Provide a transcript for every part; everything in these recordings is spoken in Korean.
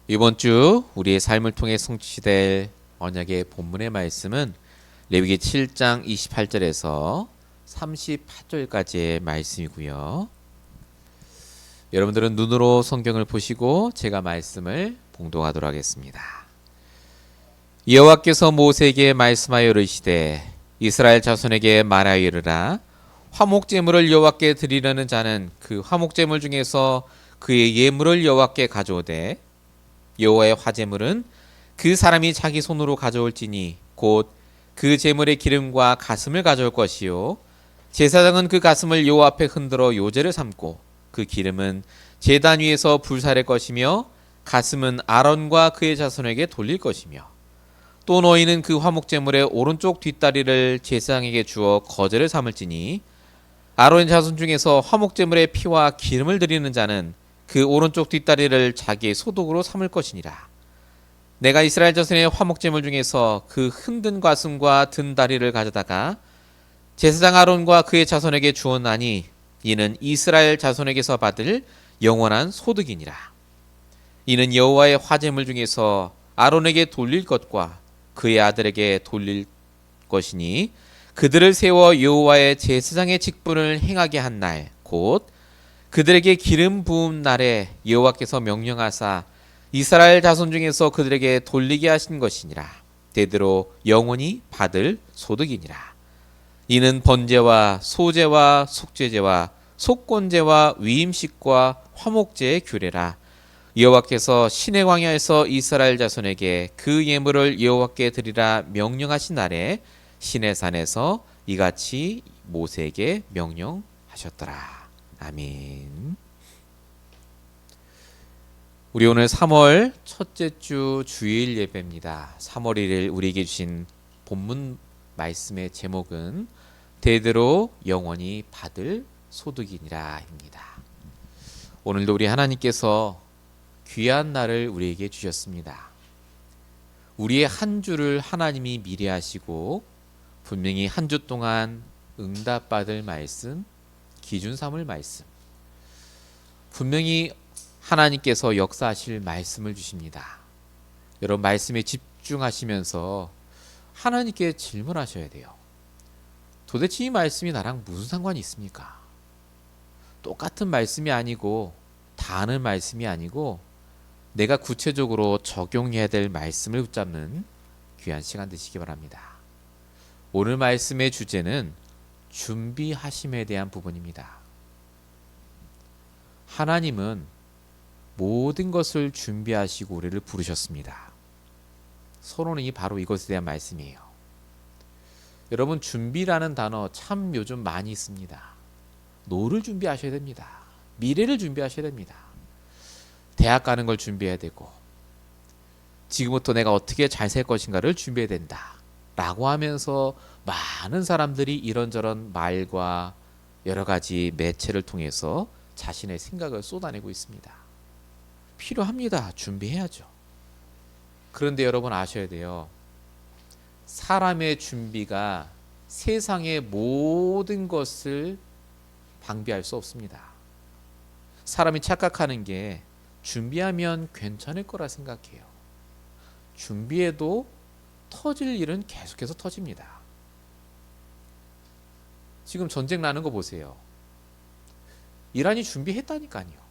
이번 주 우리의 삶을 통해 성취될 언약의 본문의 말씀은 레위기 7장 28절에서 38절까지의 말씀이고요. 여러분들은 눈으로 성경을 보시고 제가 말씀을 봉독하도록 하겠습니다. 여호와께서 모세에게 말씀하여 이르시되 이스라엘 자손에게 말하여 이르라. 화목 제물을 여호와께 드리려는 자는 그 화목 제물 중에서 그의 예물을 여호와께 가져오되 여호와의 화제물은 그 사람이 자기 손으로 가져올지니 곧 그 제물의 기름과 가슴을 가져올 것이요 제사장은 그 가슴을 여호와 앞에 흔들어 요제를 삼고 그 기름은 제단 위에서 불사를 것이며 가슴은 아론과 그의 자손에게 돌릴 것이며 또 너희는 그 화목 제물의 오른쪽 뒷다리를 제사장에게 주어 거제를 삼을지니 아론의 자손 중에서 화목 제물의 피와 기름을 드리는 자는 그 오른쪽 뒷다리를 자기의 소독으로 삼을 것이니라. 내가 이스라엘 자손의 화목 제물 중에서 그 흔든 가슴과 든 다리를 가져다가 제사장 아론과 그의 자손에게 주었나니 이는 이스라엘 자손에게서 받을 영원한 소득이니라. 이는 여호와의 화제물 중에서 아론에게 돌릴 것과 그의 아들에게 돌릴 것이니 그들을 세워 여호와의 제사장의 직분을 행하게 한 날 곧 그들에게 기름 부음 날에 여호와께서 명령하사 이스라엘 자손 중에서 그들에게 돌리게 하신 것이니라. 대대로 영원히 받을 소득이니라. 이는 번제와 소제와 속죄제와 속건제와 위임식과 화목제의 규례라. 여호와께서 시내 광야에서 이스라엘 자손에게 그 예물을 여호와께 드리라 명령하신 날에 시내산에서 이같이 모세에게 명령하셨더라. 아멘. 우리 오늘 3월 첫째 주 주일 예배입니다. 3월 1일 우리에게 주신 본문 말씀의 제목은 대대로 영원히 받을 소득이니라입니다. 오늘도 우리 하나님께서 귀한 날을 우리에게 주셨습니다. 우리의 한 주를 하나님이 미리 하시고 분명히 한 주 동안 응답받을 말씀, 기준 삼을 말씀, 분명히 하나님께서 역사하실 말씀을 주십니다. 여러분 말씀에 집중하시면서 하나님께 질문하셔야 돼요. 도대체 이 말씀이 나랑 무슨 상관이 있습니까? 똑같은 말씀이 아니고 다 아는 말씀이 아니고 내가 구체적으로 적용해야 될 말씀을 붙잡는 귀한 시간 되시기 바랍니다. 오늘 말씀의 주제는 준비하심에 대한 부분입니다. 하나님은 모든 것을 준비하시고 우리를 부르셨습니다. 서론이 바로 이것에 대한 말씀이에요. 여러분 준비라는 단어 참 요즘 많이 씁니다. 노를 준비하셔야 됩니다. 미래를 준비하셔야 됩니다. 대학 가는 걸 준비해야 되고 지금부터 내가 어떻게 잘 살 것인가를 준비해야 된다 라고 하면서 많은 사람들이 이런저런 말과 여러 가지 매체를 통해서 자신의 생각을 쏟아내고 있습니다. 필요합니다. 준비해야죠. 그런데 여러분 아셔야 돼요. 사람의 준비가 세상의 모든 것을 방비할 수 없습니다. 사람이 착각하는 게 준비하면 괜찮을 거라 생각해요. 준비해도 터질 일은 계속해서 터집니다. 지금 전쟁 나는 거 보세요. 이란이 준비했다니까요.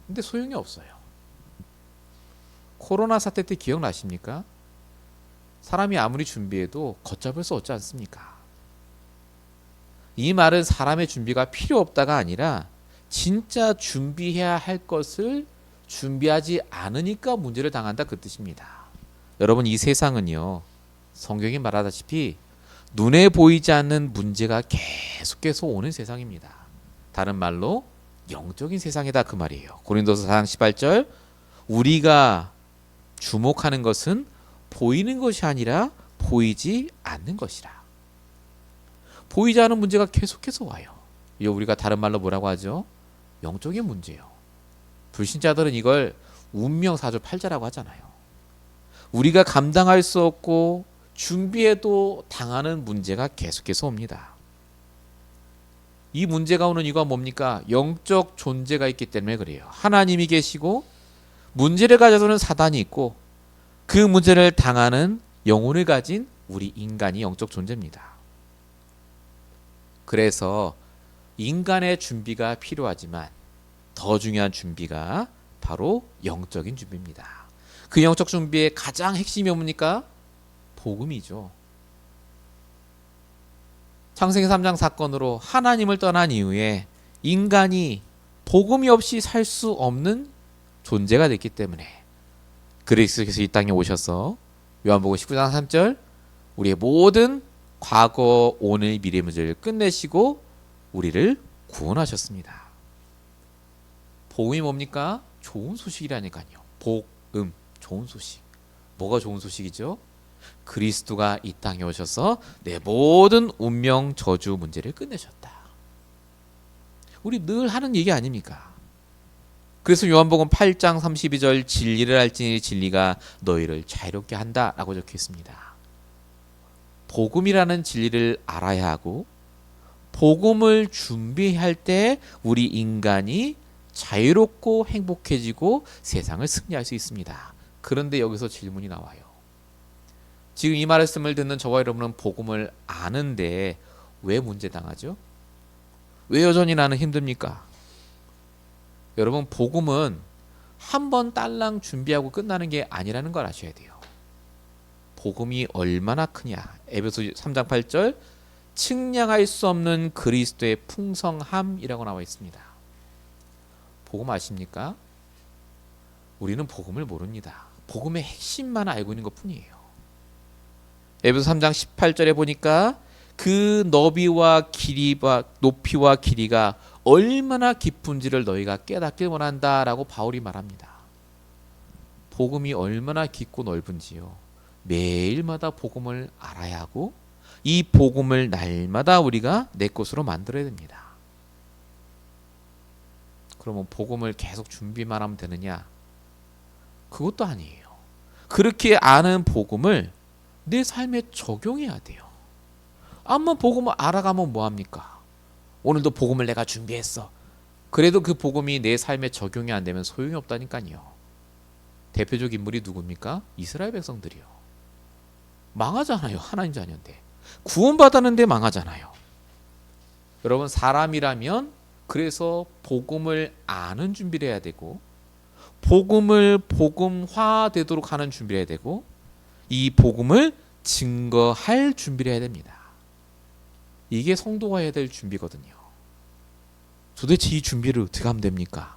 근데 소용이 없어요. 코로나 사태 때 기억나십니까? 사람이 아무리 준비해도 걷잡을 수 없지 않습니까? 이 말은 사람의 준비가 필요 없다가 아니라 진짜 준비해야 할 것을 준비하지 않으니까 문제를 당한다 그 뜻입니다. 여러분 이 세상은요 성경이 말하다시피 눈에 보이지 않는 문제가 계속해서 오는 세상입니다. 다른 말로 영적인 세상이다 그 말이에요. 고린도서 4장 18절 우리가 주목하는 것은 보이는 것이 아니라 보이지 않는 것이라. 보이지 않는 문제가 계속해서 와요. 이거 우리가 다른 말로 뭐라고 하죠? 영적인 문제예요. 불신자들은 이걸 운명사조 팔자라고 하잖아요. 우리가 감당할 수 없고 준비해도 당하는 문제가 계속해서 옵니다. 이 문제가 오는 이유가 뭡니까? 영적 존재가 있기 때문에 그래요. 하나님이 계시고 문제를 가져오는 사단이 있고 그 문제를 당하는 영혼을 가진 우리 인간이 영적 존재입니다. 그래서 인간의 준비가 필요하지만 더 중요한 준비가 바로 영적인 준비입니다. 그 영적 준비의 가장 핵심이 뭡니까? 복음이죠. 창세기 3장 사건으로 하나님을 떠난 이후에 인간이 복음이 없이 살 수 없는 존재가 됐기 때문에 그리스도께서 이 땅에 오셔서 요한복음 19장 3절 우리의 모든 과거, 오늘, 미래 문제를 끝내시고 우리를 구원하셨습니다. 복음이 뭡니까? 좋은 소식이라니까요. 복음, 좋은 소식. 뭐가 좋은 소식이죠? 그리스도가 이 땅에 오셔서 내 모든 운명, 저주 문제를 끝내셨다. 우리 늘 하는 얘기 아닙니까? 그래서 요한복음 8장 32절 진리를 알지니 진리가 너희를 자유롭게 한다라고 적혀 있습니다. 복음이라는 진리를 알아야 하고 복음을 준비할 때 우리 인간이 자유롭고 행복해지고 세상을 승리할 수 있습니다. 그런데 여기서 질문이 나와요. 지금 이 말씀을 듣는 저와 여러분은 복음을 아는데 왜 문제당하죠? 왜 여전히 나는 힘듭니까? 여러분, 복음은 한 번 딸랑 준비하고 끝나는 게 아니라는 걸 아셔야 돼요. 복음이 얼마나 크냐. 에베소 3장 8절 측량할 수 없는 그리스도의 풍성함이라고 나와 있습니다. 복음 아십니까? 우리는 복음을 모릅니다. 복음의 핵심만 알고 있는 것뿐이에요. 에베소 3장 18절에 보니까 그 너비와 길이와 높이와 길이가 얼마나 깊은지를 너희가 깨닫길 원한다라고 바울이 말합니다. 복음이 얼마나 깊고 넓은지요. 매일마다 복음을 알아야 하고 이 복음을 날마다 우리가 내 것으로 만들어야 됩니다. 그러면 복음을 계속 준비만 하면 되느냐? 그것도 아니에요. 그렇게 아는 복음을 내 삶에 적용해야 돼요. 한번 복음을 알아가면 뭐합니까? 오늘도 복음을 내가 준비했어. 그래도 그 복음이 내 삶에 적용이 안 되면 소용이 없다니까요. 대표적 인물이 누굽니까? 이스라엘 백성들이요. 망하잖아요. 하나님 자녀인데. 구원받았는데 망하잖아요. 여러분, 사람이라면 그래서 복음을 아는 준비를 해야 되고 복음을 복음화되도록 하는 준비를 해야 되고 이 복음을 증거할 준비를 해야 됩니다. 이게 성도가 해야 될 준비거든요. 도대체 이 준비를 어떻게 하면 됩니까?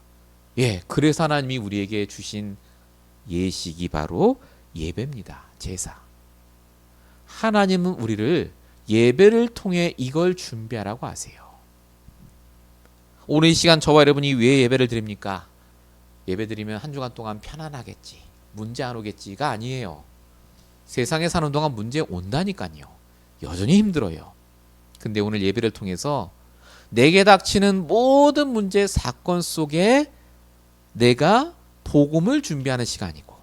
그래서 하나님이 우리에게 주신 예식이 바로 예배입니다. 제사. 하나님은 우리를 예배를 통해 이걸 준비하라고 하세요. 오늘 이 시간 저와 여러분이 왜 예배를 드립니까? 예배 드리면 한 주간 동안 편안하겠지, 문제 안 오겠지가 아니에요. 세상에 사는 동안 문제 온다니까요. 여전히 힘들어요. 근데 오늘 예배를 통해서 내게 닥치는 모든 문제 사건 속에 내가 복음을 준비하는 시간이고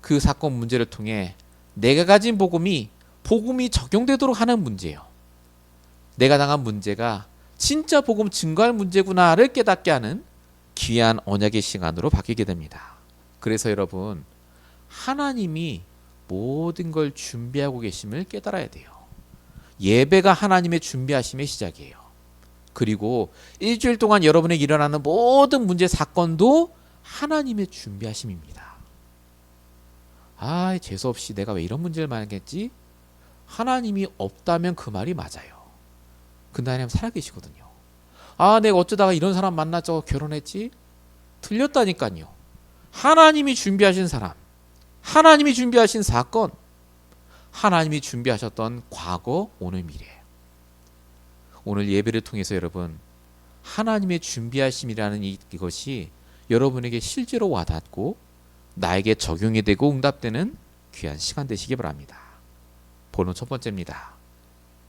그 사건 문제를 통해 내가 가진 복음이 적용되도록 하는 문제예요. 내가 당한 문제가 진짜 복음 증거할 문제구나를 깨닫게 하는 귀한 언약의 시간으로 바뀌게 됩니다. 그래서 여러분, 하나님이 모든 걸 준비하고 계심을 깨달아야 돼요. 예배가 하나님의 준비하심의 시작이에요. 그리고 일주일 동안 여러분에게 일어나는 모든 문제 사건도 하나님의 준비하심입니다. 재수없이 내가 왜 이런 문제를 만나겠지? 하나님이 없다면 그 말이 맞아요. 근데 하나님 살아계시거든요. 내가 어쩌다가 이런 사람 만나서 결혼했지? 틀렸다니까요. 하나님이 준비하신 사람, 하나님이 준비하신 사건, 하나님이 준비하셨던 과거, 오늘, 미래. 오늘 예배를 통해서 여러분, 하나님의 준비하심이라는 이것이 여러분에게 실제로 와닿고 나에게 적용이 되고 응답되는 귀한 시간 되시기 바랍니다. 본문 첫 번째입니다.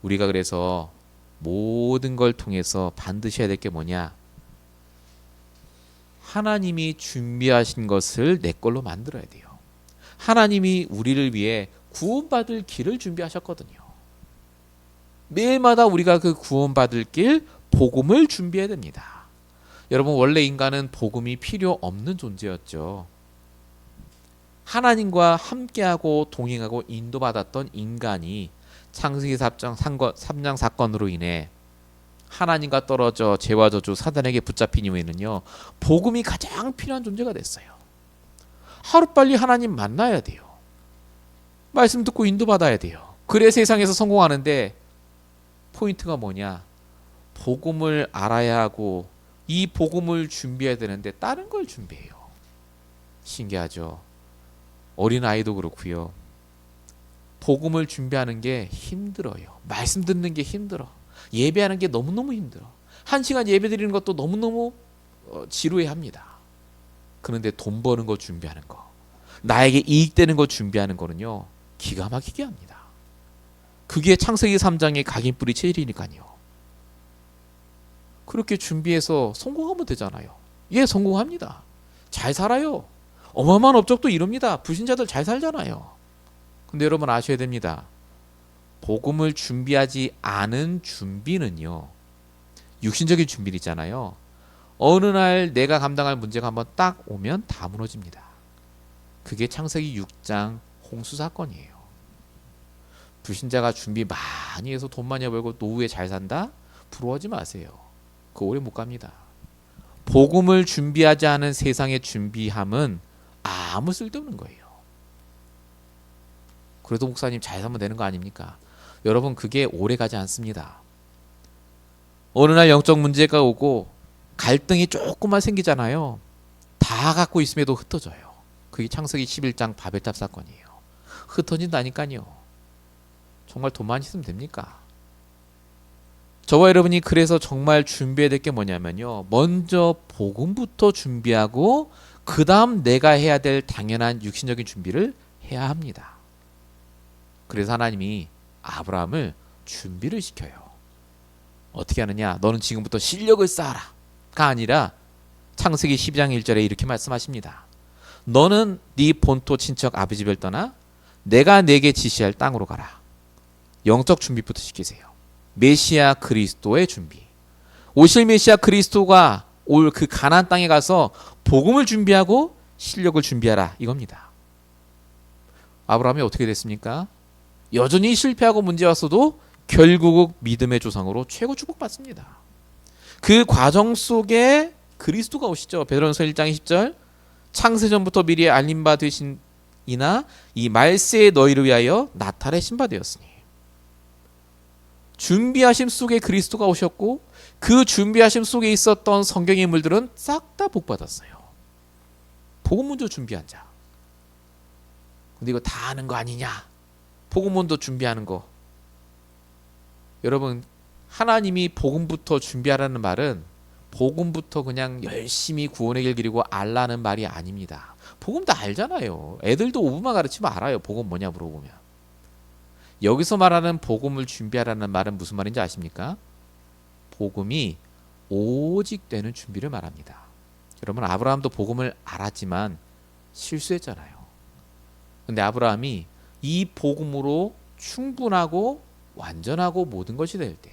우리가 그래서 모든 걸 통해서 반드시 해야 될 게 뭐냐? 하나님이 준비하신 것을 내 걸로 만들어야 돼요. 하나님이 우리를 위해 구원받을 길을 준비하셨거든요. 매일마다 우리가 그 구원받을 길, 복음을 준비해야 됩니다. 여러분, 원래 인간은 복음이 필요 없는 존재였죠. 하나님과 함께하고 동행하고 인도받았던 인간이 창세기 3장 사건으로 인해 하나님과 떨어져 죄와 저주 사단에게 붙잡힌 이후에는요, 복음이 가장 필요한 존재가 됐어요. 하루빨리 하나님 만나야 돼요. 말씀 듣고 인도받아야 돼요. 그래 세상에서 성공하는데 포인트가 뭐냐? 복음을 알아야 하고 이 복음을 준비해야 되는데 다른 걸 준비해요. 신기하죠? 어린아이도 그렇고요. 복음을 준비하는 게 힘들어요. 말씀 듣는 게 힘들어. 예배하는 게 너무너무 힘들어. 1시간 예배 드리는 것도 너무너무 지루해합니다. 그런데 돈 버는 거 준비하는 거, 나에게 이익되는 거 준비하는 거는요, 기가 막히게 합니다. 그게 창세기 3장의 각인뿌리 체질이니까요. 그렇게 준비해서 성공하면 되잖아요. 예, 성공합니다. 잘 살아요. 어마어마한 업적도 이룹니다. 불신자들 잘 살잖아요. 근데 여러분 아셔야 됩니다. 복음을 준비하지 않은 준비는요, 육신적인 준비잖아요. 어느 날 내가 감당할 문제가 한번 딱 오면 다 무너집니다. 그게 창세기 6장 홍수 사건이에요. 불신자가 준비 많이 해서 돈 많이 벌고 노후에 잘 산다? 부러워하지 마세요. 그거 오래 못 갑니다. 복음을 준비하지 않은 세상의 준비함은 아무 쓸데없는 거예요. 그래도 목사님 잘 살면 되는 거 아닙니까? 여러분, 그게 오래 가지 않습니다. 어느 날 영적 문제가 오고 갈등이 조금만 생기잖아요. 다 갖고 있음에도 흩어져요. 그게 창세기 11장 바벨탑 사건이에요. 흩어진다니까요. 정말 돈만 있으면 됩니까? 저와 여러분이 그래서 정말 준비해야 될 게 뭐냐면요, 먼저 복음부터 준비하고 그 다음 내가 해야 될 당연한 육신적인 준비를 해야 합니다. 그래서 하나님이 아브라함을 준비를 시켜요. 어떻게 하느냐? 너는 지금부터 실력을 쌓아라 가 아니라 창세기 12장 1절에 이렇게 말씀하십니다. 너는 네 본토 친척 아버지 집을 떠나 내가 내게 지시할 땅으로 가라. 영적 준비부터 시키세요. 메시아 그리스도의 준비. 오실 메시아 그리스도가 올 그 가나안 땅에 가서 복음을 준비하고 실력을 준비하라, 이겁니다. 아브라함이 어떻게 됐습니까? 여전히 실패하고 문제 왔어도 결국 믿음의 조상으로 최고 축복받습니다. 그 과정 속에 그리스도가 오시죠. 베드로전서 1장 20절, 창세전부터 미리 알림받으신 이나 이 말세에 너희를 위하여 나타내신 바 되었으니. 준비하심 속에 그리스도가 오셨고 그 준비하심 속에 있었던 성경의 인물들은 싹 다 복받았어요. 복음 먼저 준비한 자. 근데 이거 다 아는 거 아니냐? 복음 먼저 준비하는 거. 여러분, 하나님이 복음부터 준비하라는 말은 복음부터 그냥 열심히 구원의 길 그리고 알라는 말이 아닙니다. 복음 다 알잖아요. 애들도 5분만 가르치면 알아요. 복음 뭐냐 물어보면. 여기서 말하는 복음을 준비하라는 말은 무슨 말인지 아십니까? 복음이 오직 되는 준비를 말합니다. 여러분, 아브라함도 복음을 알았지만 실수했잖아요. 근데 아브라함이 이 복음으로 충분하고 완전하고 모든 것이 될 때,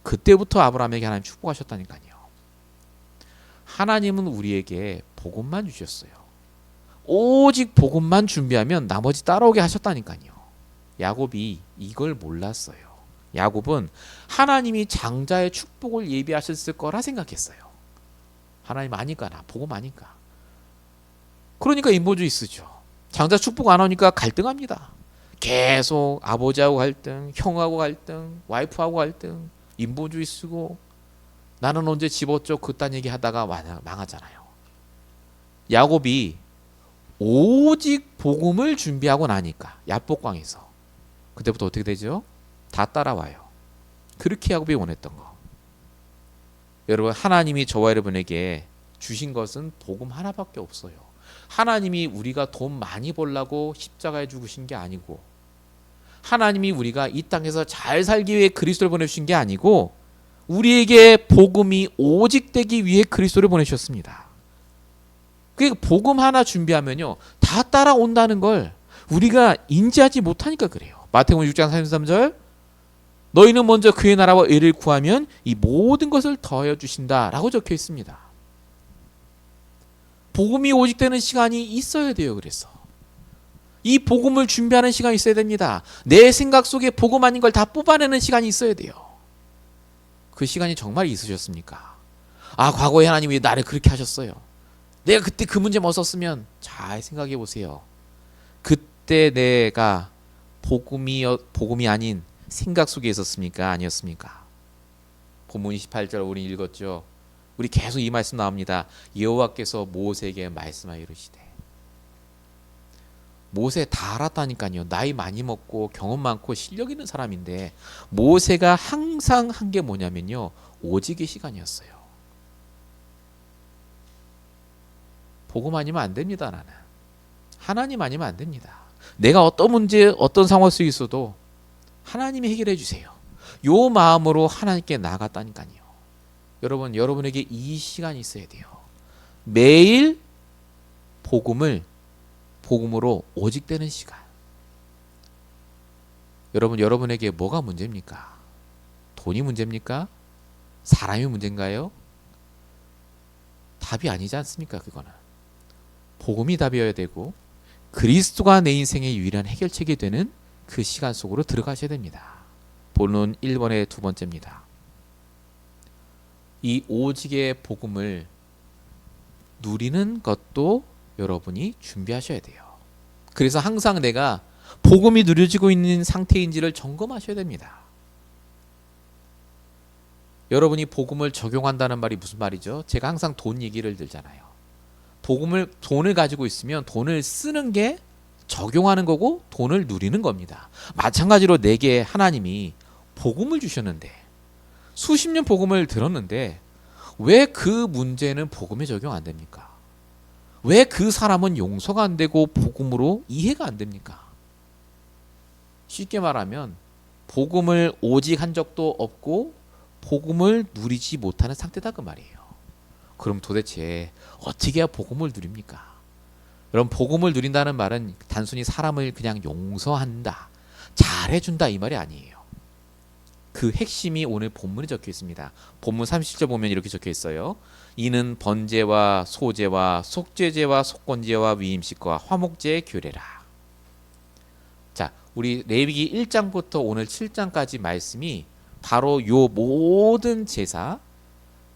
그때부터 아브라함에게 하나님 축복하셨다니까요. 하나님은 우리에게 복음만 주셨어요. 오직 복음만 준비하면 나머지 따라오게 하셨다니까요. 야곱이 이걸 몰랐어요. 야곱은 하나님이 장자의 축복을 예비하셨을 거라 생각했어요. 하나님 아니까, 나 복음 아니까. 그러니까 인본주의 쓰죠. 장자 축복 안 오니까 갈등합니다. 계속 아버지하고 갈등, 형하고 갈등, 와이프하고 갈등, 인본주의 쓰고 나는 언제 집었죠? 그딴 얘기 하다가 망하잖아요. 야곱이 오직 복음을 준비하고 나니까 야복강에서 그때부터 어떻게 되죠? 다 따라와요. 그렇게 야곱이 원했던 거. 여러분, 하나님이 저와 여러분에게 주신 것은 복음 하나밖에 없어요. 하나님이 우리가 돈 많이 벌라고 십자가에 죽으신 게 아니고, 하나님이 우리가 이 땅에서 잘 살기 위해 그리스도를 보내주신 게 아니고, 우리에게 복음이 오직 되기 위해 그리스도를 보내주셨습니다. 그 복음 하나 준비하면요, 다 따라온다는 걸 우리가 인지하지 못하니까 그래요. 마태복음 6장 33절, 너희는 먼저 그의 나라와 의를 구하면 이 모든 것을 더하여 주신다라고 적혀 있습니다. 복음이 오직되는 시간이 있어야 돼요. 그래서 이 복음을 준비하는 시간이 있어야 됩니다. 내 생각 속에 복음 아닌 걸 다 뽑아내는 시간이 있어야 돼요. 그 시간이 정말 있으셨습니까? 아, 과거에 하나님이 왜 나를 그렇게 하셨어요? 내가 그때 그 문제 못 썼으면. 잘 생각해 보세요. 그때 내가 복음이 아닌 생각 속에 있었습니까? 아니었습니까? 본문 28절 우리 읽었죠. 우리 계속 이 말씀 나옵니다. 여호와께서 모세에게 말씀하여 이르시되. 모세 다 알았다니까요. 나이 많이 먹고 경험 많고 실력 있는 사람인데 모세가 항상 한 게 뭐냐면요, 오직의 시간이었어요. 복음 아니면 안 됩니다. 나는 하나님 아니면 안 됩니다. 내가 어떤 문제 어떤 상황 속에 있어도 하나님이 해결해 주세요. 요 마음으로 하나님께 나갔다니까요. 여러분, 여러분에게 이 시간이 있어야 돼요. 매일 복음으로 오직되는 시간. 여러분에게 뭐가 문제입니까? 돈이 문제입니까? 사람이 문제인가요? 답이 아니지 않습니까? 그거는 복음이 답이어야 되고 그리스도가 내 인생의 유일한 해결책이 되는 그 시간 속으로 들어가셔야 됩니다. 본론 1번의 두 번째입니다. 이 오직의 복음을 누리는 것도 여러분이 준비하셔야 돼요. 그래서 항상 내가 복음이 누려지고 있는 상태인지를 점검하셔야 됩니다. 여러분이 복음을 적용한다는 말이 무슨 말이죠? 제가 항상 돈 얘기를 들잖아요. 돈을 가지고 있으면 돈을 쓰는 게 적용하는 거고 돈을 누리는 겁니다. 마찬가지로 내게 하나님이 복음을 주셨는데 수십 년 복음을 들었는데 왜 그 문제는 복음에 적용 안 됩니까? 왜 그 사람은 용서가 안 되고 복음으로 이해가 안 됩니까? 쉽게 말하면 복음을 오직 한 적도 없고 복음을 누리지 못하는 상태다 그 말이에요. 그럼 도대체 어떻게 해야 복음을 누립니까? 여러분, 복음을 누린다는 말은 단순히 사람을 그냥 용서한다, 잘해준다 이 말이 아니에요. 그 핵심이 오늘 본문에 적혀 있습니다. 본문 30절 보면 이렇게 적혀 있어요. 이는 번제와 소제와 속죄제와 속건제와 위임식과 화목제의 규례라. 자, 우리 레위기 1장부터 오늘 7장까지 말씀이 바로 요 모든 제사,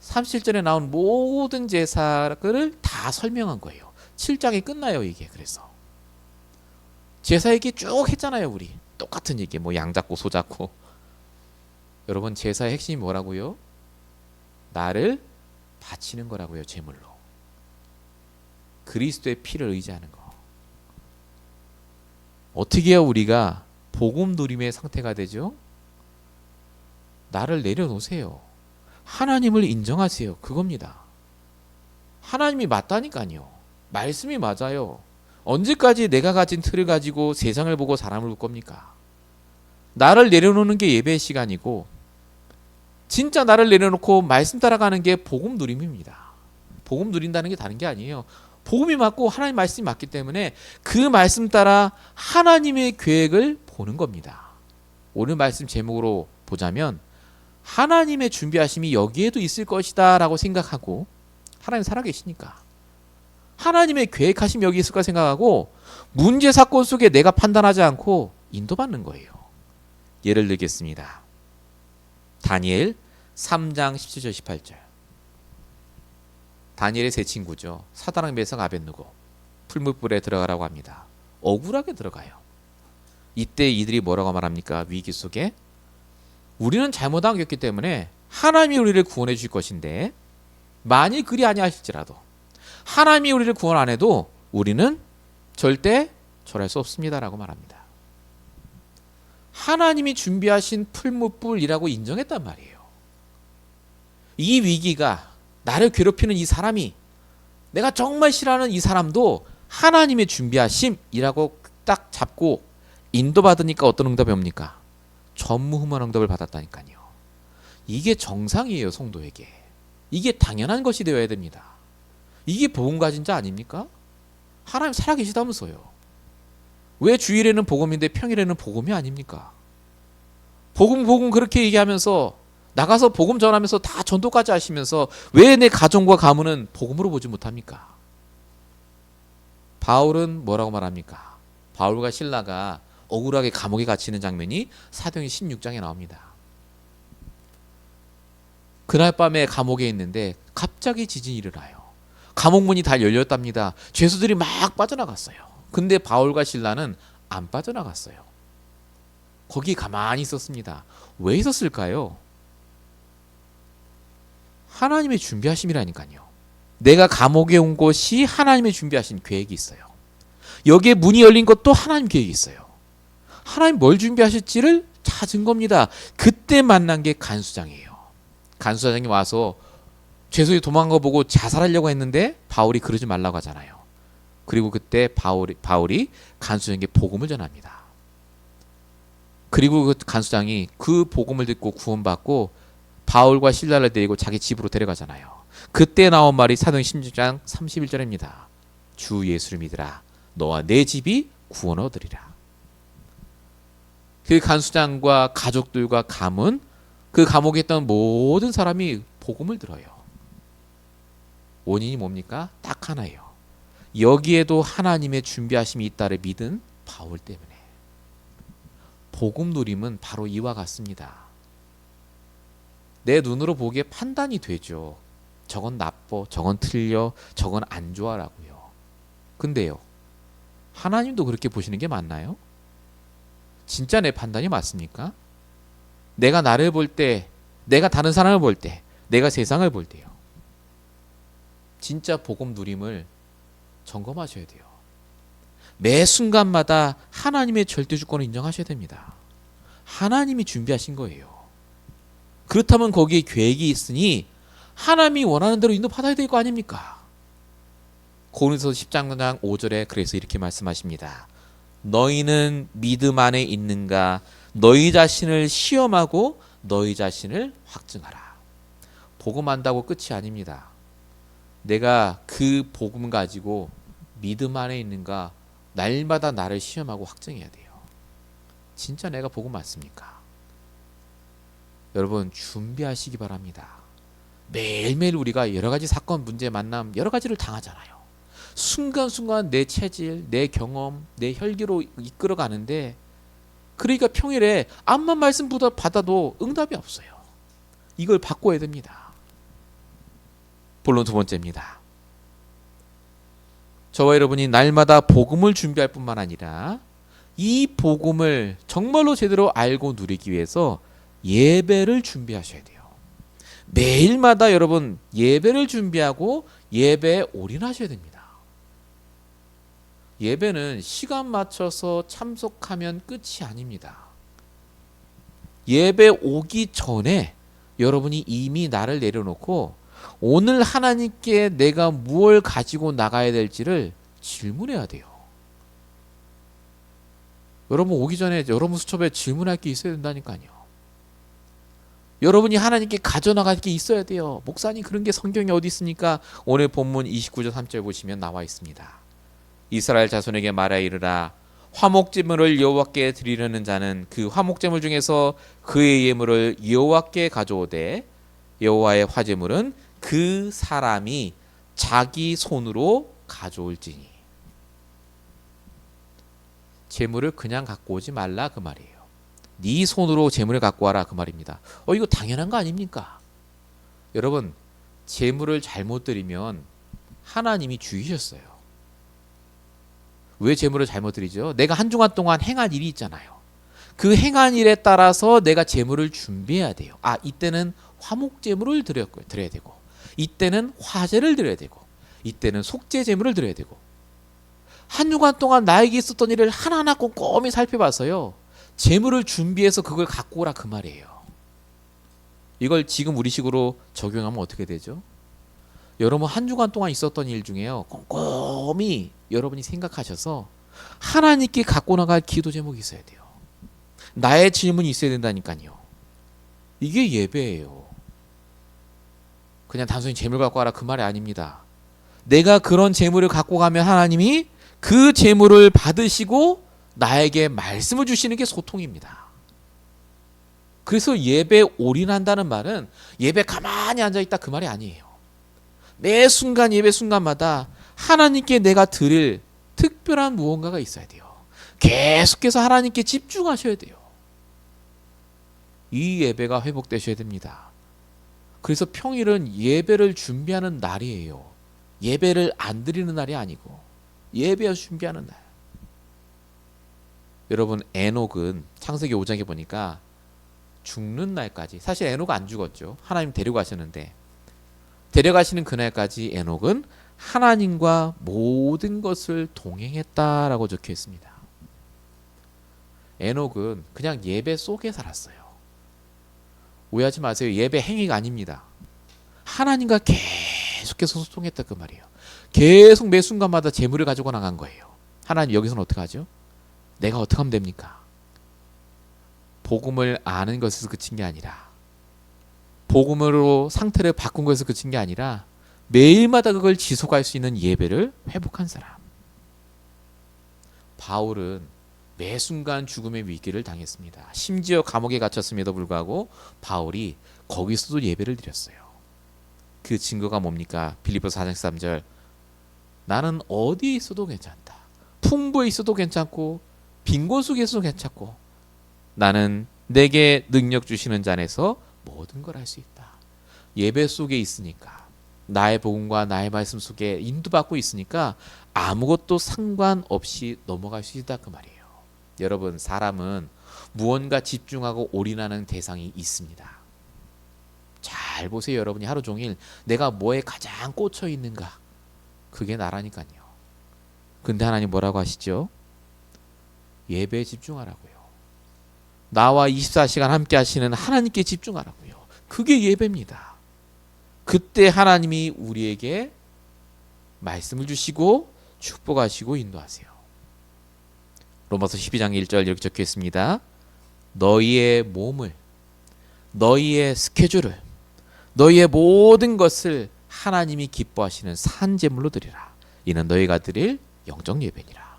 37절에 나온 모든 제사를 다 설명한 거예요. 7장이 끝나요 이게. 그래서 제사 얘기 쭉 했잖아요. 우리 똑같은 얘기, 뭐 양 잡고 소 잡고. 여러분, 제사의 핵심이 뭐라고요? 나를 바치는 거라고요. 제물로 그리스도의 피를 의지하는 거. 어떻게 해야 우리가 복음 누림의 상태가 되죠? 나를 내려놓으세요. 하나님을 인정하세요. 그겁니다. 하나님이 맞다니까요. 말씀이 맞아요. 언제까지 내가 가진 틀을 가지고 세상을 보고 사람을 볼 겁니까? 나를 내려놓는 게 예배의 시간이고 진짜 나를 내려놓고 말씀 따라가는 게 복음 누림입니다. 복음 누린다는 게 다른 게 아니에요. 복음이 맞고 하나님 말씀이 맞기 때문에 그 말씀 따라 하나님의 계획을 보는 겁니다. 오늘 말씀 제목으로 보자면 하나님의 준비하심이 여기에도 있을 것이다 라고 생각하고, 하나님 살아계시니까 하나님의 계획하심이 여기 있을 까 생각하고 문제 사건 속에 내가 판단하지 않고 인도받는 거예요. 예를 들겠습니다. 다니엘 3장 17절 18절. 다니엘의 세 친구죠. 사드락 메삭 아벳느고 풀무불에 들어가라고 합니다. 억울하게 들어가요. 이때 이들이 뭐라고 말합니까? 위기 속에 우리는 잘못한 게 없기 때문에 하나님이 우리를 구원해 주실 것인데 만일 그리 아니하실지라도 하나님이 우리를 구원 안 해도 우리는 절대 절할 수 없습니다라고 말합니다. 하나님이 준비하신 풀무불이라고 인정했단 말이에요. 이 위기가 나를 괴롭히는 이 사람이, 내가 정말 싫어하는 이 사람도 하나님의 준비하심이라고 딱 잡고 인도받으니까 어떤 응답이 옵니까? 전무후무한 응답을 받았다니까요. 이게 정상이에요. 성도에게 이게 당연한 것이 되어야 됩니다. 이게 복음 가진 자 아닙니까? 하나님 살아계시다면서요. 왜 주일에는 복음인데 평일에는 복음이 아닙니까? 복음 그렇게 얘기하면서 나가서 복음 전하면서 다 전도까지 하시면서 왜 내 가정과 가문은 복음으로 보지 못합니까? 바울은 뭐라고 말합니까? 바울과 실라가 억울하게 감옥에 갇히는 장면이 사도행전 16장에 나옵니다. 그날 밤에 감옥에 있는데 갑자기 지진이 일어나요. 감옥 문이 다 열렸답니다. 죄수들이 막 빠져나갔어요. 근데 바울과 실라는 안 빠져나갔어요. 거기 가만히 있었습니다. 왜 있었을까요? 하나님의 준비하심이라니까요. 내가 감옥에 온 것이 하나님의 준비하신 계획이 있어요. 여기에 문이 열린 것도 하나님 계획이 있어요. 하나님 뭘 준비하실지를 찾은 겁니다. 그때 만난 게 간수장이에요. 간수장이 와서 죄수들이 도망간 거 보고 자살하려고 했는데 바울이 그러지 말라고 하잖아요. 그리고 그때 바울이 간수장에게 복음을 전합니다. 그리고 그 간수장이 그 복음을 듣고 구원받고 바울과 실라를 데리고 자기 집으로 데려가잖아요. 그때 나온 말이 사도행전 16장 31절입니다. 주 예수를 믿으라. 너와 내 집이 구원 얻으리라. 그 간수장과 가족들과 가문, 그 감옥에 있던 모든 사람이 복음을 들어요. 원인이 뭡니까? 딱 하나예요. 여기에도 하나님의 준비하심이 있다를 믿은 바울 때문에. 복음 누림은 바로 이와 같습니다. 내 눈으로 보기에 판단이 되죠. 저건 나빠, 저건 틀려, 저건 안 좋아라고요. 근데요, 하나님도 그렇게 보시는 게 맞나요? 진짜 내 판단이 맞습니까? 내가 나를 볼 때, 내가 다른 사람을 볼 때, 내가 세상을 볼 때요. 진짜 복음 누림을 점검하셔야 돼요. 매 순간마다 하나님의 절대 주권을 인정하셔야 됩니다. 하나님이 준비하신 거예요. 그렇다면 거기에 계획이 있으니 하나님이 원하는 대로 인도받아야 될 거 아닙니까? 고린도서 10장 5절에 그래서 이렇게 말씀하십니다. 너희는 믿음 안에 있는가? 너희 자신을 시험하고 너희 자신을 확증하라. 복음 안다고 끝이 아닙니다. 내가 그 복음 가지고 믿음 안에 있는가? 날마다 나를 시험하고 확증해야 돼요. 진짜 내가 복음 맞습니까? 여러분 준비하시기 바랍니다. 매일매일 우리가 여러 가지 사건, 문제, 만남 여러 가지를 당하잖아요. 순간순간 내 체질, 내 경험, 내 혈기로 이끌어가는데 그러니까 평일에 암만 말씀 받아도 응답이 없어요. 이걸 바꿔야 됩니다. 본론 두 번째입니다. 저와 여러분이 날마다 복음을 준비할 뿐만 아니라 이 복음을 정말로 제대로 알고 누리기 위해서 예배를 준비하셔야 돼요. 매일마다 여러분 예배를 준비하고 예배에 올인하셔야 됩니다. 예배는 시간 맞춰서 참석하면 끝이 아닙니다. 예배 오기 전에 여러분이 이미 나를 내려놓고 오늘 하나님께 내가 무엇을 가지고 나가야 될지를 질문해야 돼요. 여러분 오기 전에 여러분 수첩에 질문할 게 있어야 된다니까요. 여러분이 하나님께 가져나갈 게 있어야 돼요. 목사님 그런 게 성경에 어디 있습니까? 오늘 본문 29절 3절 보시면 나와 있습니다. 이스라엘 자손에게 말하 이르라 화목제물을 여호와께 드리려는 자는 그 화목제물 중에서 그의 예물을 여호와께 가져오되 여호와의 화제물은 그 사람이 자기 손으로 가져올지니. 제물을 그냥 갖고 오지 말라 그 말이에요. 네 손으로 제물을 갖고 와라 그 말입니다. 이거 당연한 거 아닙니까? 여러분 제물을 잘못 드리면 하나님이 죽이셨어요. 왜 제물을 잘못 드리죠? 내가 한 주간 동안 행한 일이 있잖아요. 그 행한 일에 따라서 내가 제물을 준비해야 돼요. 이때는 화목제물을 드려야 되고 이때는 화제를 드려야 되고 이때는 속죄 제물을 드려야 되고 한 주간 동안 나에게 있었던 일을 하나하나 꼼꼼히 살펴봐서요. 제물을 준비해서 그걸 갖고 오라 그 말이에요. 이걸 지금 우리식으로 적용하면 어떻게 되죠? 여러분 한 주간 동안 있었던 일 중에요. 꼼꼼히 여러분이 생각하셔서 하나님께 갖고 나갈 기도 제목이 있어야 돼요. 나의 질문이 있어야 된다니까요. 이게 예배예요. 그냥 단순히 재물 갖고 와라 그 말이 아닙니다. 내가 그런 재물을 갖고 가면 하나님이 그 재물을 받으시고 나에게 말씀을 주시는 게 소통입니다. 그래서 예배에 올인한다는 말은 예배 가만히 앉아있다 그 말이 아니에요. 매 순간 예배 순간마다 하나님께 내가 드릴 특별한 무언가가 있어야 돼요. 계속해서 하나님께 집중하셔야 돼요. 이 예배가 회복되셔야 됩니다. 그래서 평일은 예배를 준비하는 날이에요. 예배를 안 드리는 날이 아니고 예배를 준비하는 날. 여러분, 에녹은 창세기 5장에 보니까 죽는 날까지, 사실 에녹 안 죽었죠. 하나님 데려가셨는데 데려가시는 그날까지 에녹은 하나님과 모든 것을 동행했다라고 적혀 있습니다. 에녹은 그냥 예배 속에 살았어요. 오해하지 마세요. 예배 행위가 아닙니다. 하나님과 계속해서 소통했다 그 말이에요. 계속 매 순간마다 재물을 가지고 나간 거예요. 하나님 여기서는 어떻게 하죠? 내가 어떻게 하면 됩니까? 복음을 아는 것에서 그친 게 아니라, 복음으로 상태를 바꾼 것에서 그친 게 아니라 매일마다 그걸 지속할 수 있는 예배를 회복한 사람. 바울은 매 순간 죽음의 위기를 당했습니다. 심지어 감옥에 갇혔음에도 불구하고 바울이 거기서도 예배를 드렸어요. 그 증거가 뭡니까? 빌립보서 4장 3절. 나는 어디에 있어도 괜찮다. 풍부에 있어도 괜찮고 빈 곳 속에 있어도 괜찮고 나는 내게 능력 주시는 자 안에서 모든 걸 할 수 있다. 예배 속에 있으니까, 나의 복음과 나의 말씀 속에 인도받고 있으니까 아무것도 상관없이 넘어갈 수 있다 그 말이에요. 여러분, 사람은 무언가 집중하고 올인하는 대상이 있습니다. 잘 보세요. 여러분이 하루 종일 내가 뭐에 가장 꽂혀 있는가, 그게 나라니까요. 근데 하나님 뭐라고 하시죠? 예배에 집중하라고요. 나와 24시간 함께 하시는 하나님께 집중하라고요. 그게 예배입니다. 그때 하나님이 우리에게 말씀을 주시고 축복하시고 인도하세요. 로마서 12장 1절 이렇게 적혀 있습니다. 너희의 몸을, 너희의 스케줄을, 너희의 모든 것을 하나님이 기뻐하시는 산 제물로 드리라. 이는 너희가 드릴 영적 예배니라.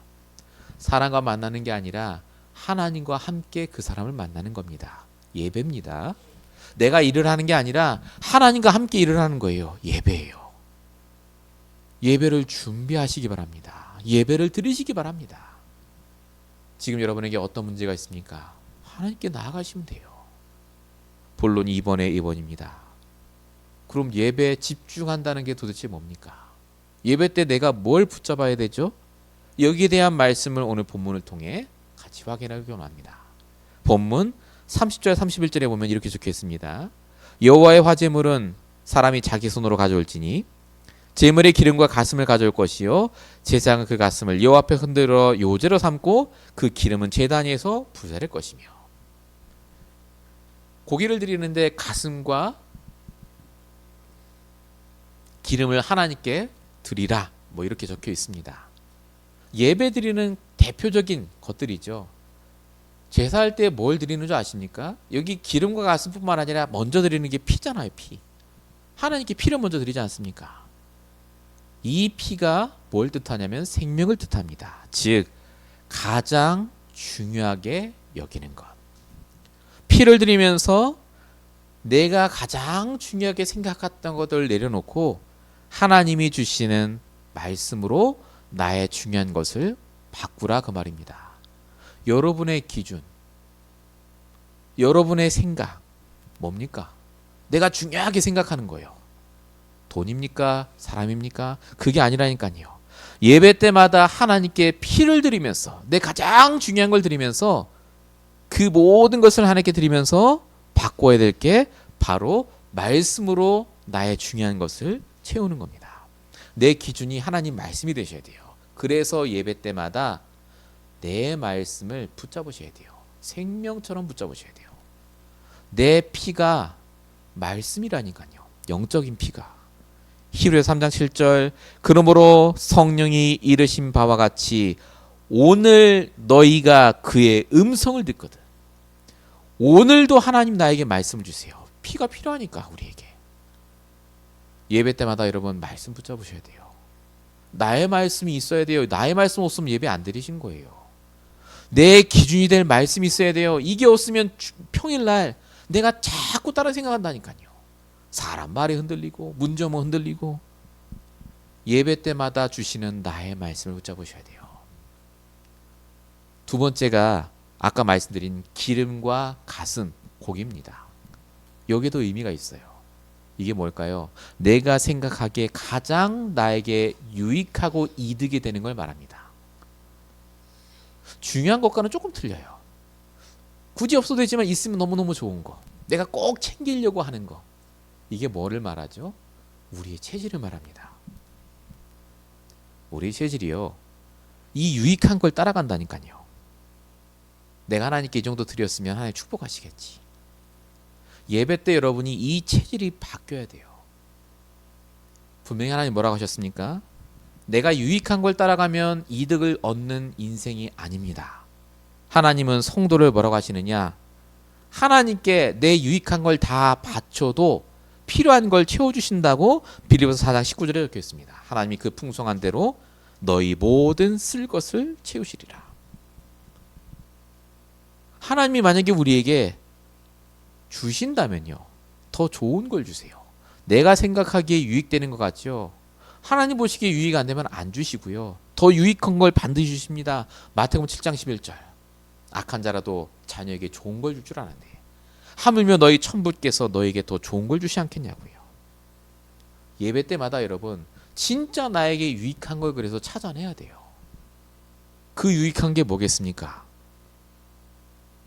사람과 만나는 게 아니라 하나님과 함께 그 사람을 만나는 겁니다. 예배입니다. 내가 일을 하는 게 아니라 하나님과 함께 일을 하는 거예요. 예배예요. 예배를 준비하시기 바랍니다. 예배를 드리시기 바랍니다. 지금 여러분에게 어떤 문제가 있습니까? 하나님께 나아가시면 돼요. 본론이 2번입니다. 그럼 예배에 집중한다는 게 도대체 뭡니까? 예배 때 내가 뭘 붙잡아야 되죠? 여기에 대한 말씀을 오늘 본문을 통해 같이 확인하기 원합니다. 본문 30절 31절에 보면 이렇게 적혀 있습니다. 여호와의 화제물은 사람이 자기 손으로 가져올지니 제물의 기름과 가슴을 가져올 것이요 제사장은 그 가슴을 여호와 앞에 흔들어 요제로 삼고 그 기름은 제단 위에서 불사를 것이며. 고기를 드리는데 가슴과 기름을 하나님께 드리라, 뭐 이렇게 적혀 있습니다. 예배 드리는 대표적인 것들이죠. 제사할 때 뭘 드리는 줄 아십니까? 여기 기름과 가슴뿐만 아니라 먼저 드리는 게 피잖아요. 피. 하나님께 피를 먼저 드리지 않습니까? 이 피가 뭘 뜻하냐면 생명을 뜻합니다. 즉 가장 중요하게 여기는 것. 피를 드리면서 내가 가장 중요하게 생각했던 것들을 내려놓고 하나님이 주시는 말씀으로 나의 중요한 것을 바꾸라 그 말입니다. 여러분의 기준, 여러분의 생각 뭡니까? 내가 중요하게 생각하는 거예요. 돈입니까? 사람입니까? 그게 아니라니까요. 예배 때마다 하나님께 피를 드리면서 내 가장 중요한 걸 드리면서 그 모든 것을 하나님께 드리면서 바꿔야 될 게 바로 말씀으로 나의 중요한 것을 채우는 겁니다. 내 기준이 하나님 말씀이 되셔야 돼요. 그래서 예배 때마다 내 말씀을 붙잡으셔야 돼요. 생명처럼 붙잡으셔야 돼요. 내 피가 말씀이라니까요. 영적인 피가. 히브리서 3장 7절 그러므로 성령이 이르신 바와 같이 오늘 너희가 그의 음성을 듣거든. 오늘도 하나님 나에게 말씀을 주세요. 피가 필요하니까 우리에게. 예배 때마다 여러분 말씀 붙잡으셔야 돼요. 나의 말씀이 있어야 돼요. 나의 말씀 없으면 예배 안 드리신 거예요. 내 기준이 될 말씀이 있어야 돼요. 이게 없으면 평일날 내가 자꾸 다른 생각한다니까요. 사람 말이 흔들리고 문제뭐 흔들리고. 예배 때마다 주시는 나의 말씀을 붙잡으셔야 돼요. 두 번째가 아까 말씀드린 기름과 가슴, 고기입니다. 여기도 의미가 있어요. 이게 뭘까요? 내가 생각하기에 가장 나에게 유익하고 이득이 되는 걸 말합니다. 중요한 것과는 조금 틀려요. 굳이 없어도 되지만 있으면 너무너무 좋은 거, 내가 꼭 챙기려고 하는 거, 이게 뭐를 말하죠? 우리의 체질을 말합니다. 우리의 체질이요, 이 유익한 걸 따라간다니까요. 내가 하나님께 이 정도 드렸으면 하나님 축복하시겠지. 예배 때 여러분이 이 체질이 바뀌어야 돼요. 분명히 하나님 뭐라고 하셨습니까? 내가 유익한 걸 따라가면 이득을 얻는 인생이 아닙니다. 하나님은 성도를 뭐라고 하시느냐? 하나님께 내 유익한 걸 다 바쳐도 필요한 걸 채워주신다고 빌립보서 4장 19절에 적혀 있습니다. 하나님이 그 풍성한 대로 너희 모든 쓸 것을 채우시리라. 하나님이 만약에 우리에게 주신다면요, 더 좋은 걸 주세요. 내가 생각하기에 유익되는 것 같죠? 하나님 보시기에 유익 안 되면 안 주시고요, 더 유익한 걸 반드시 주십니다. 마태복음 7장 11절, 악한 자라도 자녀에게 좋은 걸 줄 줄 아는데 하물며 너희 천부께서 너에게 더 좋은 걸 주시 않겠냐고요. 예배 때마다 여러분 진짜 나에게 유익한 걸 그래서 찾아내야 돼요. 그 유익한 게 뭐겠습니까?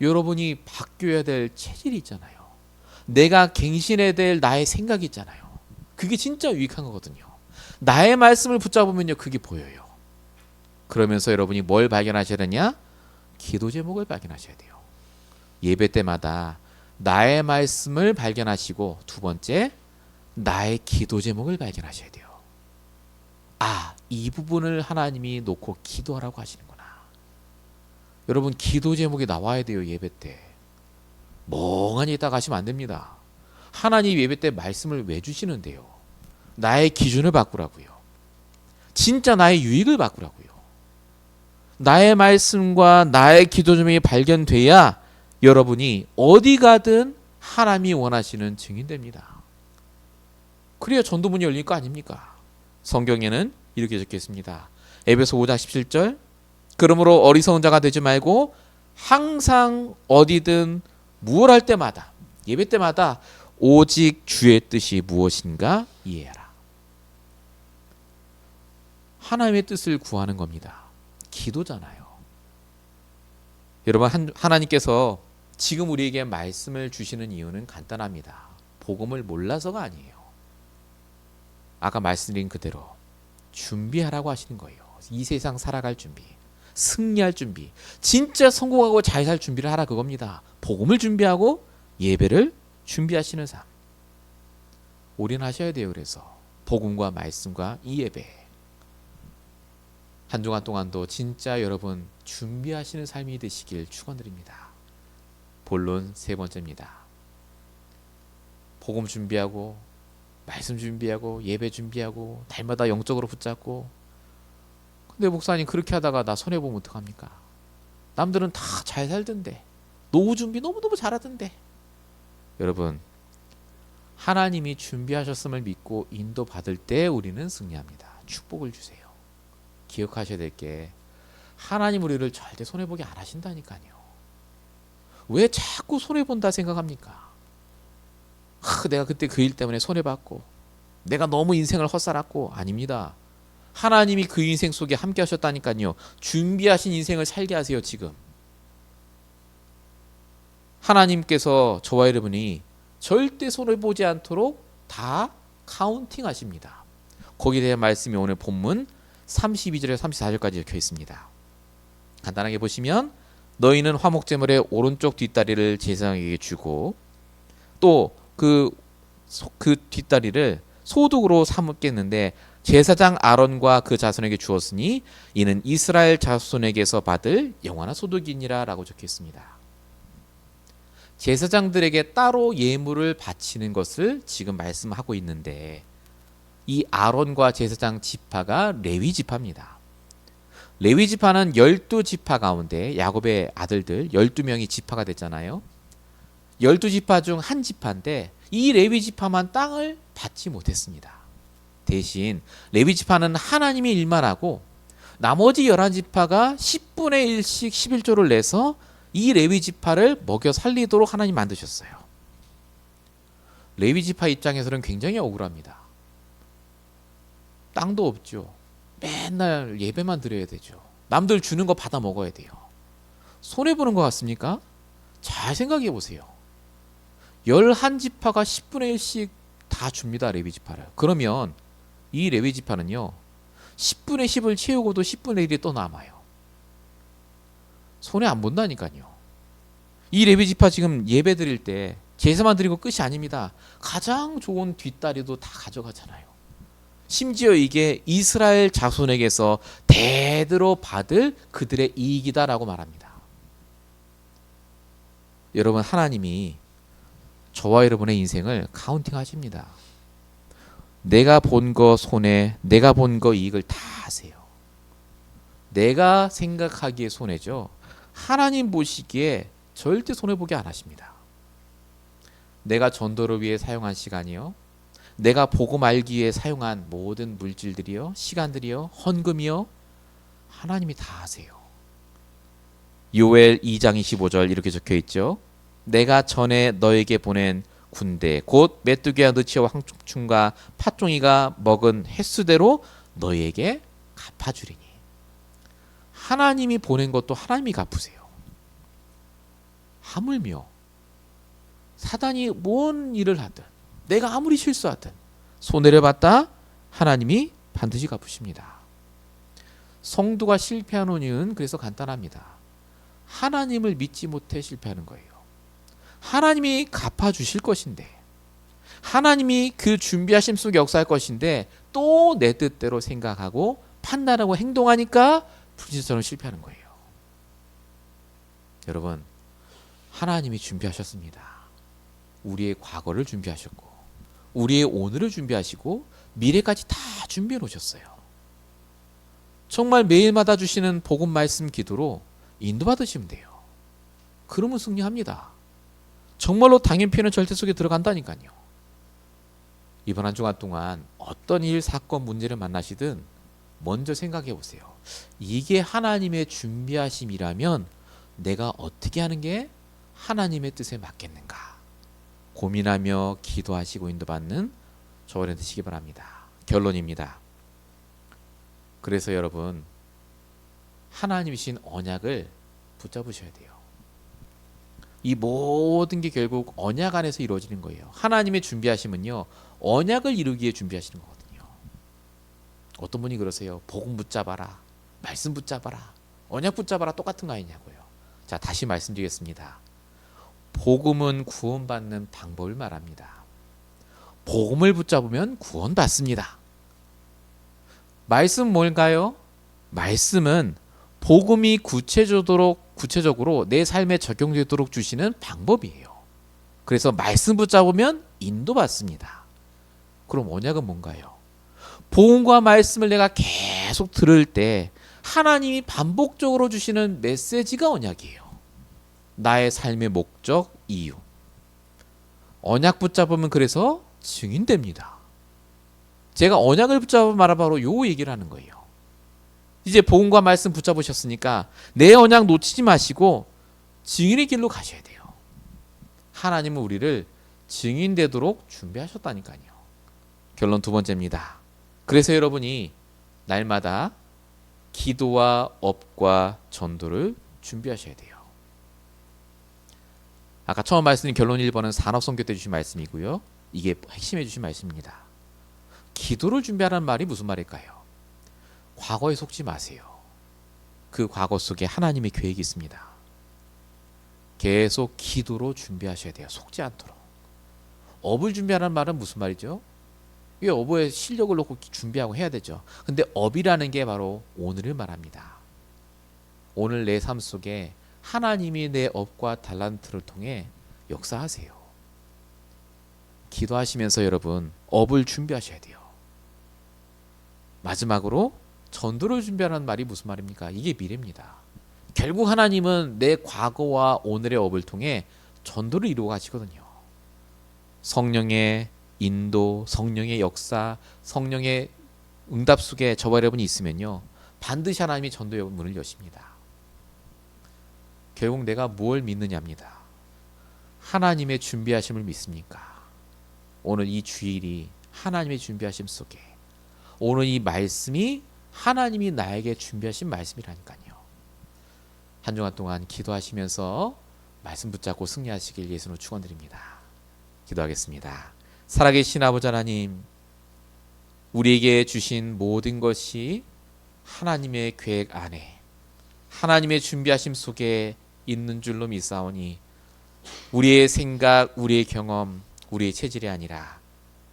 여러분이 바뀌어야 될 체질이 있잖아요. 내가 갱신해야 될 나의 생각이 있잖아요. 그게 진짜 유익한 거거든요. 나의 말씀을 붙잡으면요, 그게 보여요. 그러면서 여러분이 뭘 발견하셔야 되냐? 기도 제목을 발견하셔야 돼요. 예배 때마다 나의 말씀을 발견하시고, 두 번째, 나의 기도 제목을 발견하셔야 돼요. 아, 이 부분을 하나님이 놓고 기도하라고 하시는구나. 여러분, 기도 제목이 나와야 돼요. 예배 때 멍하니 있다 가시면 안 됩니다. 하나님 예배 때 말씀을 왜 주시는데요? 나의 기준을 바꾸라고요. 진짜 나의 유익을 바꾸라고요. 나의 말씀과 나의 기도 제목이 발견돼야 여러분이 어디 가든 하나님이 원하시는 증인됩니다. 그래야 전도문이 열릴 거 아닙니까? 성경에는 이렇게 적혀 있습니다. 에베소 5장 17절, 그러므로 어리석은 자가 되지 말고 항상 어디든 무엇 할 때마다, 예배 때마다 오직 주의 뜻이 무엇인가 이해하라. 하나님의 뜻을 구하는 겁니다. 기도잖아요. 여러분, 하나님께서 지금 우리에게 말씀을 주시는 이유는 간단합니다. 복음을 몰라서가 아니에요. 아까 말씀드린 그대로 준비하라고 하시는 거예요. 이 세상 살아갈 준비, 승리할 준비, 진짜 성공하고 잘 살 준비를 하라, 그겁니다. 복음을 준비하고 예배를 준비하시는 삶 올인하셔야 돼요. 그래서 복음과 말씀과 이 예배, 한 주간 동안도 진짜 여러분 준비하시는 삶이 되시길 축원드립니다. 본론 세 번째입니다. 복음 준비하고 말씀 준비하고 예배 준비하고 날마다 영적으로 붙잡고, 근데 목사님 그렇게 하다가 나 손해보면 어떡합니까? 남들은 다 잘 살던데, 노후 준비 너무너무 잘하던데. 여러분, 하나님이 준비하셨음을 믿고 인도받을 때 우리는 승리합니다. 축복을 주세요. 기억하셔야 될 게, 하나님 우리를 절대 손해보게 안 하신다니까요. 왜 자꾸 손해본다 생각합니까? 내가 그때 그 일 때문에 손해봤고 내가 너무 인생을 헛살았고. 아닙니다. 하나님이 그 인생 속에 함께 하셨다니까요. 준비하신 인생을 살게 하세요. 지금 하나님께서 저와 여러분이 절대 손해보지 않도록 다 카운팅 하십니다. 거기에 대한 말씀이 오늘 본문 32절에서 34절까지 적혀 있습니다. 간단하게 보시면, 너희는 화목제물의 오른쪽 뒷다리를 제사장에게 주고 또 그 뒷다리를 소득으로 삼겠는데 제사장 아론과 그 자손에게 주었으니 이는 이스라엘 자손에게서 받을 영원한 소득이니라 라고 적혀 있습니다. 제사장들에게 따로 예물을 바치는 것을 지금 말씀하고 있는데, 이 아론과 제사장 지파가 레위 지파입니다. 레위 지파는 12지파 가운데 야곱의 아들들 12명이 지파가 됐잖아요. 12지파 중 한 지파인데 이 레위 지파만 땅을 받지 못했습니다. 대신 레위 지파는 하나님의 일만 하고 나머지 11지파가 10분의 1씩 11조를 내서 이 레위 지파를 먹여 살리도록 하나님 만드셨어요. 레위 지파 입장에서는 굉장히 억울합니다. 땅도 없죠. 맨날 예배만 드려야 되죠. 남들 주는 거 받아 먹어야 돼요. 손해보는 것 같습니까? 잘 생각해 보세요. 11지파가 10분의 1씩 다 줍니다. 레위 지파를. 그러면 이 레위 지파는요 10분의 10을 채우고도 10분의 1이 또 남아요. 손해 안 본다니까요. 이 레위 지파 지금 예배 드릴 때 제사만 드리고 끝이 아닙니다. 가장 좋은 뒷다리도 다 가져가잖아요. 심지어 이게 이스라엘 자손에게서 대대로 받을 그들의 이익이다라고 말합니다. 여러분, 하나님이 저와 여러분의 인생을 카운팅 하십니다. 내가 본 거 손해, 내가 본 거 이익을 다 하세요. 내가 생각하기에 손해죠. 하나님 보시기에 절대 손해보게 안 하십니다. 내가 전도를 위해 사용한 시간이요, 내가 복음 알기 위해 사용한 모든 물질들이요, 시간들이요, 헌금이요, 하나님이 다 하세요. 요엘 2장 25절 이렇게 적혀 있죠. 내가 전에 너에게 보낸 군대 곧 메뚜기와 느치와 황충과 팥종이가 먹은 횟수대로 너에게 갚아주리니. 하나님이 보낸 것도 하나님이 갚으세요. 하물며 사단이 뭔 일을 하든 내가 아무리 실수하든 손해를 봤다 하나님이 반드시 갚으십니다. 성도가 실패하는 이유는 그래서 간단합니다. 하나님을 믿지 못해 실패하는 거예요. 하나님이 갚아주실 것인데, 하나님이 그 준비하심 속에 역사할 것인데 또 내 뜻대로 생각하고 판단하고 행동하니까 불신처럼 실패하는 거예요. 여러분, 하나님이 준비하셨습니다. 우리의 과거를 준비하셨고 우리의 오늘을 준비하시고 미래까지 다 준비해 놓으셨어요. 정말 매일마다 주시는 복음 말씀 기도로 인도받으시면 돼요. 그러면 승리합니다. 정말로 당연피해는 절대 속에 들어간다니까요. 이번 한 주간 동안 어떤 일, 사건, 문제를 만나시든 먼저 생각해 보세요. 이게 하나님의 준비하심이라면 내가 어떻게 하는 게 하나님의 뜻에 맞겠는가? 고민하며 기도하시고 인도받는 저와 되시기 바랍니다. 결론입니다. 그래서 여러분, 하나님이신 언약을 붙잡으셔야 돼요. 이 모든 게 결국 언약 안에서 이루어지는 거예요. 하나님의 준비하심은요, 언약을 이루기 위해 준비하시는 거거든요. 어떤 분이 그러세요. 복음 붙잡아라, 말씀 붙잡아라, 언약 붙잡아라, 똑같은 거 아니냐고요. 자, 다시 말씀드리겠습니다. 복음은 구원받는 방법을 말합니다. 복음을 붙잡으면 구원받습니다. 말씀 뭘까요? 말씀은 복음이 구체적으로 내 삶에 적용되도록 주시는 방법이에요. 그래서 말씀 붙잡으면 인도받습니다. 그럼 언약은 뭔가요? 복음과 말씀을 내가 계속 들을 때 하나님이 반복적으로 주시는 메시지가 언약이에요. 나의 삶의 목적, 이유. 언약 붙잡으면 그래서 증인됩니다. 제가 언약을 붙잡은 말은 바로 요 얘기를 하는 거예요. 이제 복음과 말씀 붙잡으셨으니까 내 언약 놓치지 마시고 증인의 길로 가셔야 돼요. 하나님은 우리를 증인 되도록 준비하셨다니까요. 결론 두 번째입니다. 그래서 여러분이 날마다 기도와 업과 전도를 준비하셔야 돼요. 아까 처음 말씀드린 결론 1번은 산업선교 때 주신 말씀이고요. 이게 핵심해 주신 말씀입니다. 기도를 준비하라는 말이 무슨 말일까요? 과거에 속지 마세요. 그 과거 속에 하나님의 계획이 있습니다. 계속 기도로 준비하셔야 돼요. 속지 않도록. 업을 준비하라는 말은 무슨 말이죠? 이 업에 실력을 놓고 준비하고 해야 되죠. 근데 업이라는 게 바로 오늘을 말합니다. 오늘 내 삶 속에 하나님이 내 업과 달란트를 통해 역사하세요. 기도하시면서 여러분, 업을 준비하셔야 돼요. 마지막으로 전도를 준비하라는 말이 무슨 말입니까? 이게 미래입니다. 결국 하나님은 내 과거와 오늘의 업을 통해 전도를 이루어 가시거든요. 성령의 인도, 성령의 역사, 성령의 응답 속에 저와 여러분이 있으면요, 반드시 하나님이 전도의 문을 여십니다. 결국 내가 뭘 믿느냐입니다. 하나님의 준비하심을 믿습니까? 오늘 이 주일이 하나님의 준비하심 속에, 오늘 이 말씀이 하나님이 나에게 준비하신 말씀이라니까요. 한 주간 동안 기도하시면서 말씀 붙잡고 승리하시길 예수로 축원드립니다. 기도하겠습니다. 살아계신 아버지 하나님, 우리에게 주신 모든 것이 하나님의 계획 안에, 하나님의 준비하심 속에 있는 줄로 믿사오니, 우리의 생각, 우리의 경험, 우리의 체질이 아니라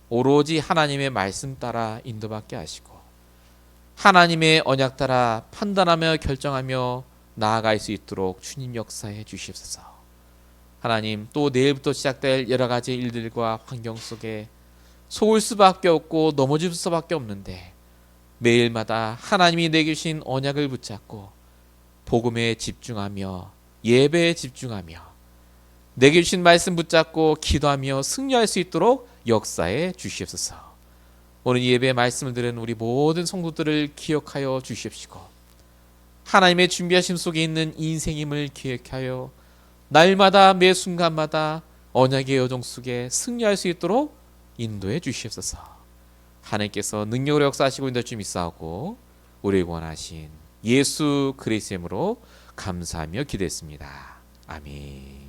오로지 하나님의 말씀 따라 인도받게 하시고, 하나님의 언약 따라 판단하며 결정하며 나아갈 수 있도록 주님 역사해 주시옵소서. 하나님, 또 내일부터 시작될 여러 가지 일들과 환경 속에 속을 수밖에 없고 넘어질 수밖에 없는데, 매일마다 하나님이 내게 주신 언약을 붙잡고 복음에 집중하며 예배에 집중하며 내게 주신 말씀 붙잡고 기도하며 승리할 수 있도록 역사해 주시옵소서. 오늘 예배의 말씀을 들은 우리 모든 성도들을 기억하여 주시옵시고, 하나님의 준비하심 속에 있는 인생임을 기억하여 날마다 매 순간마다 언약의 여정 속에 승리할 수 있도록 인도해 주시옵소서. 하나님께서 능력으로 역사하시고 있는 줄 믿사오고 우리를 원하신 예수 그리스도의 이름으로 감사하며 기도했습니다. 아멘.